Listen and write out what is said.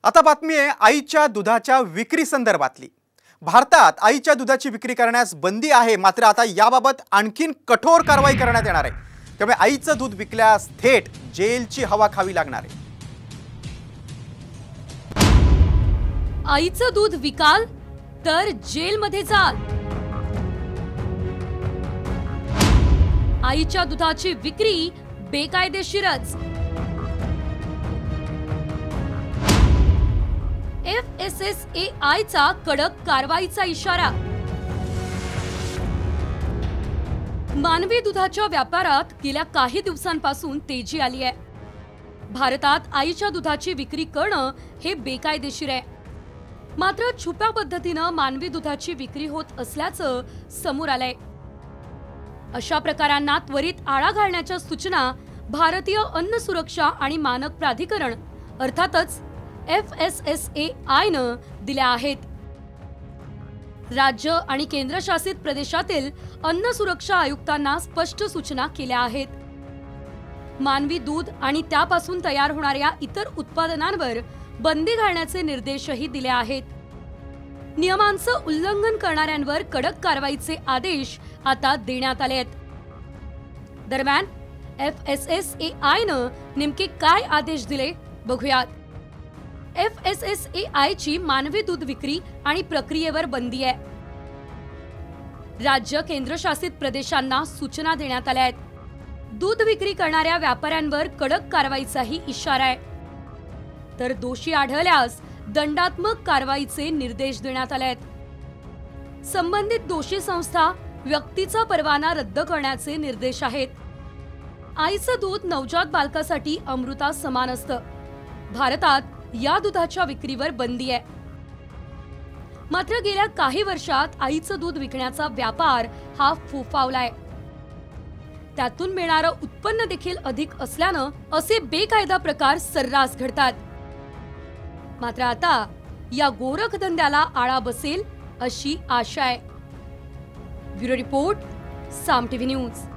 आता बातमी आहे आईच्या दुधाच्या विक्री संदर्भातली। भारतात आईच्या दुधाची विक्री करण्यास बंदी आहे, मात्र आता याबाबत आणखीन कठोर कारवाई करण्यात येणार आहे। त्यामुळे आईचं दूध विकल्यास थेट जेलची हवा खावी लागणार आहे। आईचं दूध विकाल तर जेलमध्ये जाल। आईच्या दुधाची विक्री बेकायदेशीरच। FSSAI चा कडक कारवाईचा इशारा। मानवी दुधाच्या व्यापारात गेल्या काही दिवसांपासून तेजी आली आहे। भारतात आईच्या दुधाची विक्री करणं हे बेकायदेशीर आहे, मात्र छुप्या पद्धतीने मानवी दुधाची विक्री होत असल्याचं समोर आलंय। अशा प्रकारांना त्वरित आळा घालण्याच्या सूचना भारतीय अन्न सुरक्षा आणि मानक प्राधिकरण अर्थातच FSSAI ने दिल्या आहेत। राज्य आणि केंद्रशासित प्रदेशातील अन्न सुरक्षा आयुक्तांना स्पष्ट सूचना केल्या आहेत। मानवी दूध आणि त्यापासून तयार होणाऱ्या इतर उत्पादनांवर बंदी घालण्याचे निर्देशही दिले आहेत। नियमांचं उल्लंघन करणाऱ्यांवर कडक कारवाईचे आदेश आता देण्यात आले आहेत। दरम्यान FSSAI ने नेमके काय आदेश दिले बघूयात। FSSAI ची मानवी दूध विक्री आणि प्रक्रियेवर बंदी आहे। राज्य केंद्रशासित प्रदेशांना सूचना देण्यात आल्या आहेत। दूध विक्री करणाऱ्या व्यापाऱ्यांवर कडक कारवाईचाही इशारा आहे, तर दोषी आढळल्यास दंडात्मक कारवाईचे निर्देश देण्यात आले आहेत। संबंधित दोषी संस्था व्यक्तीचा परवाना रद्द करण्याचे निर्देश आहेत। आईचं दूध नवजात बालकासाठी अमृता समान असतं। भारतात या दुधाच्या विक्रीवर बंदी आहे, मात्र गेल्या काही वर्षात आईचं दूध विकण्याचा व्यापार हा फोफावलाय। त्यातून मिळणारं उत्पन्न देखील अधिक असल्यानं असे बेकायदा प्रकार सर्रास घडतात। मात्र आता या गोरखधंद्याला आळा बसेल अशी आशा आहे। ब्युरो रिपोर्ट, साम टीव्ही न्यूज।